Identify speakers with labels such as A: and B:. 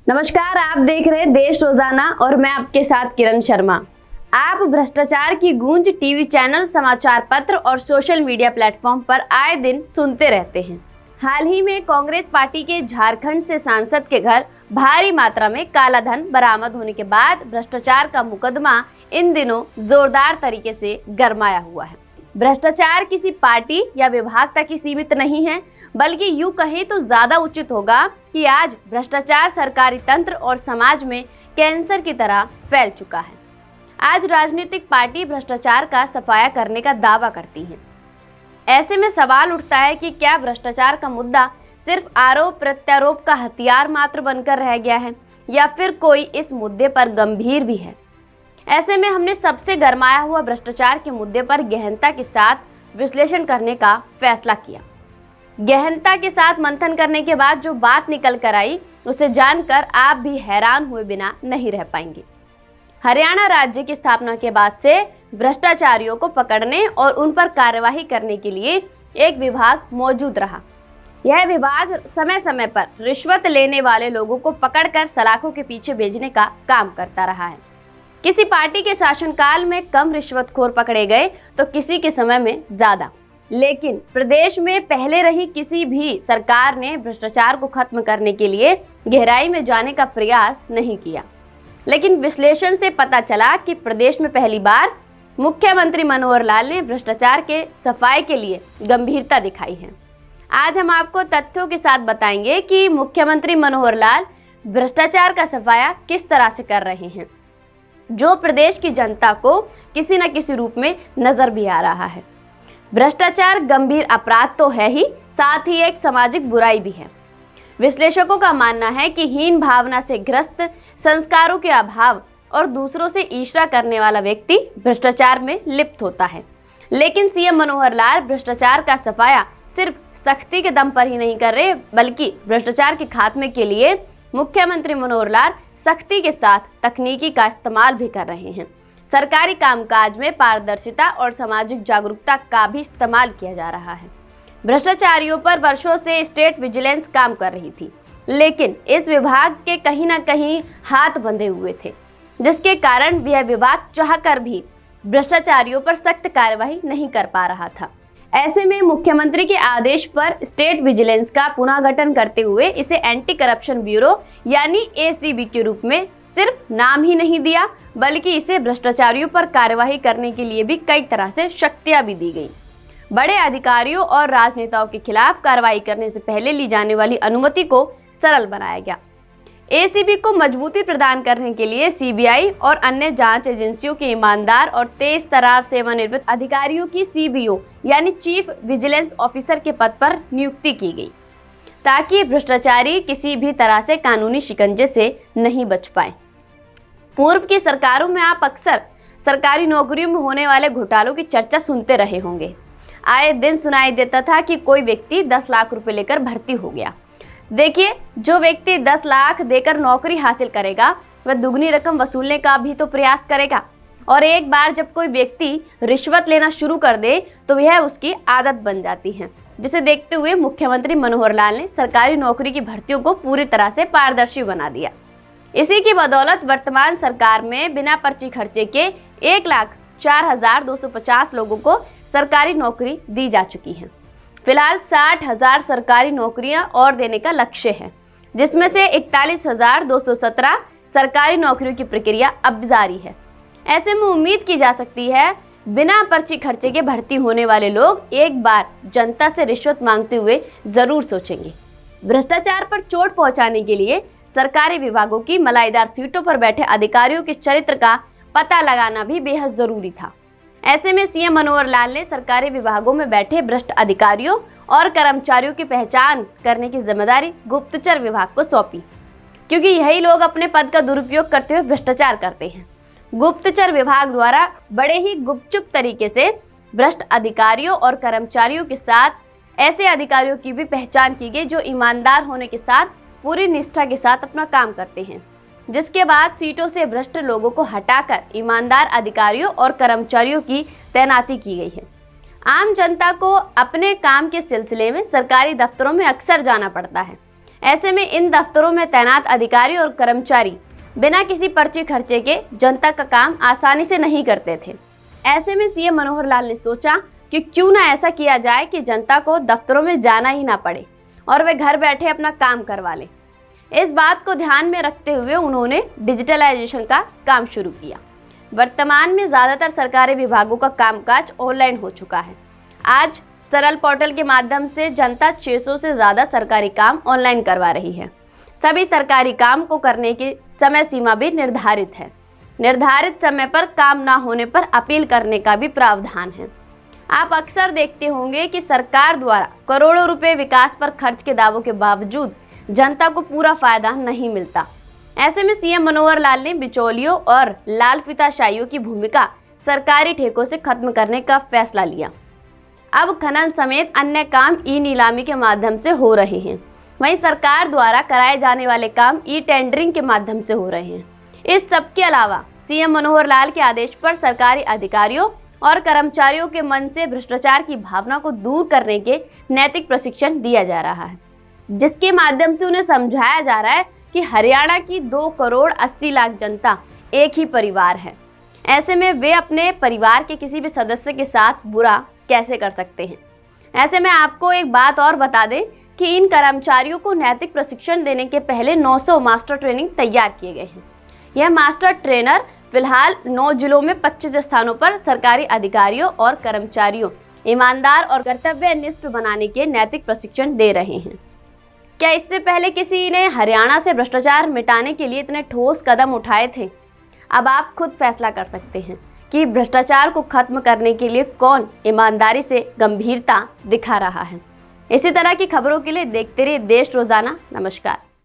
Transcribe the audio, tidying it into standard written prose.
A: नमस्कार, आप देख रहे हैं देश रोजाना और मैं आपके साथ किरण शर्मा। आप भ्रष्टाचार की गूंज टीवी चैनल, समाचार पत्र और सोशल मीडिया प्लेटफॉर्म पर आए दिन सुनते रहते हैं। हाल ही में कांग्रेस पार्टी के झारखंड से सांसद के घर भारी मात्रा में काला धन बरामद होने के बाद भ्रष्टाचार का मुकदमा इन दिनों जोरदार तरीके से गरमाया हुआ है। भ्रष्टाचार किसी पार्टी या विभाग तक ही सीमित नहीं है, बल्कि यूं कहें तो ज्यादा उचित होगा कि आज भ्रष्टाचार सरकारी तंत्र और समाज में कैंसर की तरह फैल चुका है। आज राजनीतिक पार्टी भ्रष्टाचार का सफाया करने का दावा करती है। ऐसे में सवाल उठता है कि क्या भ्रष्टाचार का मुद्दा सिर्फ आरोप प्रत्यारोप का हथियार मात्र बनकर रह गया है या फिर कोई इस मुद्दे पर गंभीर भी है। ऐसे में हमने सबसे गरमाया हुआ भ्रष्टाचार के मुद्दे पर गहनता के साथ विश्लेषण करने का फैसला किया। गहनता के साथ मंथन करने के बाद जो बात निकल कर आई, उसे जानकर आप भी हैरान हुए बिना नहीं रह पाएंगे। हरियाणा राज्य की स्थापना के बाद से भ्रष्टाचारियों को पकड़ने और उन पर कार्यवाही करने के लिए एक विभाग मौजूद रहा। यह विभाग समय समय पर रिश्वत लेने वाले लोगों को पकड़कर सलाखों के पीछे भेजने का काम करता रहा है। किसी पार्टी के शासनकाल में कम रिश्वतखोर पकड़े गए तो किसी के समय में ज्यादा, लेकिन प्रदेश में पहले रही किसी भी सरकार ने भ्रष्टाचार को खत्म करने के लिए गहराई में जाने का प्रयास नहीं किया। लेकिन विश्लेषण से पता चला कि प्रदेश में पहली बार मुख्यमंत्री मनोहर लाल ने भ्रष्टाचार के सफाई के लिए गंभीरता दिखाई है। आज हम आपको तथ्यों के साथ बताएंगे कि मुख्यमंत्री मनोहर लाल भ्रष्टाचार का सफाया किस तरह से कर रहे हैं, जो प्रदेश की जनता को किसी न किसी रूप में नजर भी आ रहा है। भ्रष्टाचार गंभीर अपराध तो है ही, साथ ही एक सामाजिक बुराई भी है। विश्लेषकों का मानना है कि हीन भावना से ग्रस्त, संस्कारों के अभाव और दूसरों से ईर्ष्या करने वाला व्यक्ति भ्रष्टाचार में लिप्त होता है। लेकिन सीएम मनोहर लाल भ्रष्टाचार का सफाया सिर्फ सख्ती के दम पर ही नहीं कर रहे, बल्कि भ्रष्टाचार के खात्मे के लिए मुख्यमंत्री मनोहर लाल सख्ती के साथ तकनीकी का इस्तेमाल भी कर रहे हैं। सरकारी कामकाज में पारदर्शिता और सामाजिक जागरूकता का भी इस्तेमाल किया जा रहा है। भ्रष्टाचारियों पर वर्षों से स्टेट विजिलेंस काम कर रही थी, लेकिन इस विभाग के कहीं ना कहीं हाथ बंधे हुए थे, जिसके कारण यह विभाग चाहकर भी भ्रष्टाचारियों पर सख्त कार्यवाही नहीं कर पा रहा था। ऐसे में मुख्यमंत्री के आदेश पर स्टेट विजिलेंस का पुनर्गठन करते हुए इसे एंटी करप्शन ब्यूरो यानी एसीबी के रूप में सिर्फ नाम ही नहीं दिया, बल्कि इसे भ्रष्टाचारियों पर कार्यवाही करने के लिए भी कई तरह से शक्तियां भी दी गई। बड़े अधिकारियों और राजनेताओं के खिलाफ कार्रवाई करने से पहले ली जाने वाली अनुमति को सरल बनाया गया। एसीबी को मजबूती प्रदान करने के लिए सीबीआई और अन्य जांच एजेंसियों के ईमानदार और तेज तर्रार सेवानिवृत्त अधिकारियों की सीबीओ यानी चीफ विजिलेंस ऑफिसर के पद पर नियुक्ति की गई, ताकि भ्रष्टाचारी किसी भी तरह से कानूनी शिकंजे से नहीं बच पाए। पूर्व की सरकारों में आप अक्सर सरकारी नौकरियों में होने वाले घोटालों की चर्चा सुनते रहे होंगे। आए दिन सुनाई देता था कि कोई व्यक्ति 10 लाख रुपए लेकर भर्ती हो गया। देखिए, जो व्यक्ति 10 लाख देकर नौकरी हासिल करेगा, वह दुगनी रकम वसूलने का भी तो प्रयास करेगा। और एक बार जब कोई व्यक्ति रिश्वत लेना शुरू कर दे तो यह उसकी आदत बन जाती है, जिसे देखते हुए मुख्यमंत्री मनोहर लाल ने सरकारी नौकरी की भर्तियों को पूरी तरह से पारदर्शी बना दिया। इसी की बदौलत वर्तमान सरकार में बिना पर्ची खर्चे के 1,04,250 लोगों को सरकारी नौकरी दी जा चुकी है। फिलहाल 60,000 सरकारी नौकरियां और देने का लक्ष्य है, जिसमें से 41,217 सरकारी नौकरियों की प्रक्रिया अब जारी है। ऐसे में उम्मीद की जा सकती है बिना पर्ची खर्चे के भर्ती होने वाले लोग एक बार जनता से रिश्वत मांगते हुए जरूर सोचेंगे। भ्रष्टाचार पर चोट पहुंचाने के लिए सरकारी विभागों की मलाईदार सीटों पर बैठे अधिकारियों के चरित्र का पता लगाना भी बेहद जरूरी था। ऐसे में सीएम मनोहर लाल ने सरकारी विभागों में बैठे भ्रष्ट अधिकारियों और कर्मचारियों की पहचान करने की जिम्मेदारी गुप्तचर विभाग को सौंपी, क्योंकि यही लोग अपने पद का दुरुपयोग करते हुए भ्रष्टाचार करते हैं। गुप्तचर विभाग द्वारा बड़े ही गुपचुप तरीके से भ्रष्ट अधिकारियों और कर्मचारियों के साथ ऐसे अधिकारियों की भी पहचान की गई जो ईमानदार होने के साथ पूरी निष्ठा के साथ अपना काम करते हैं, जिसके बाद सीटों से भ्रष्ट लोगों को हटाकर ईमानदार अधिकारियों और कर्मचारियों की तैनाती की गई है। आम जनता को अपने काम के सिलसिले में सरकारी दफ्तरों में अक्सर जाना पड़ता है। ऐसे में इन दफ्तरों में तैनात अधिकारी और कर्मचारी बिना किसी पर्ची खर्चे के जनता का काम आसानी से नहीं करते थे। ऐसे में सीएम मनोहर लाल ने सोचा कि क्यों ना ऐसा किया जाए कि जनता को दफ्तरों में जाना ही ना पड़े और वे घर बैठे अपना काम करवा लें। इस बात को ध्यान में रखते हुए उन्होंने डिजिटलाइजेशन का काम शुरू किया। वर्तमान में ज्यादातर सरकारी विभागों का कामकाज ऑनलाइन हो चुका है। आज सरल पोर्टल के माध्यम से जनता 600 से ज्यादा सरकारी काम ऑनलाइन करवा रही है। सभी सरकारी काम को करने की समय सीमा भी निर्धारित है। निर्धारित समय पर काम ना होने पर अपील करने का भी प्रावधान है। आप अक्सर देखते होंगे कि सरकार द्वारा करोड़ों रुपए विकास पर खर्च के दावों के बावजूद जनता को पूरा फायदा नहीं मिलता। ऐसे में सीएम मनोहर लाल ने बिचौलियों और लाल फीताशाहियों की भूमिका सरकारी ठेकों से खत्म करने का फैसला लिया। अब खनन समेत अन्य काम ई नीलामी के माध्यम से हो रहे हैं। वहीं सरकार द्वारा कराए जाने वाले काम ई टेंडरिंग के माध्यम से हो रहे हैं। इस सब के अलावा सीएम मनोहर लाल के आदेश पर सरकारी अधिकारियों और कर्मचारियों के मन से भ्रष्टाचार की भावना को दूर करने के नैतिक प्रशिक्षण दिया जा रहा है, जिसके माध्यम से उन्हें समझाया जा रहा है कि हरियाणा की 2 करोड़ 80 लाख जनता एक ही परिवार है। ऐसे में वे अपने परिवार के किसी भी सदस्य के साथ बुरा कैसे कर सकते हैं। ऐसे में आपको एक बात और बता दें कि इन कर्मचारियों को नैतिक प्रशिक्षण देने के पहले 900 मास्टर ट्रेनिंग तैयार किए गए हैं। यह मास्टर ट्रेनर फिलहाल 9 जिलों में 25 स्थानों पर सरकारी अधिकारियों और कर्मचारियों ईमानदार और कर्तव्यनिष्ठ बनाने के नैतिक प्रशिक्षण दे रहे हैं। क्या इससे पहले किसी ने हरियाणा से भ्रष्टाचार मिटाने के लिए इतने ठोस कदम उठाए थे? अब आप खुद फैसला कर सकते हैं कि भ्रष्टाचार को खत्म करने के लिए कौन ईमानदारी से गंभीरता दिखा रहा है। इसी तरह की खबरों के लिए देखते रहिए देश रोजाना। नमस्कार।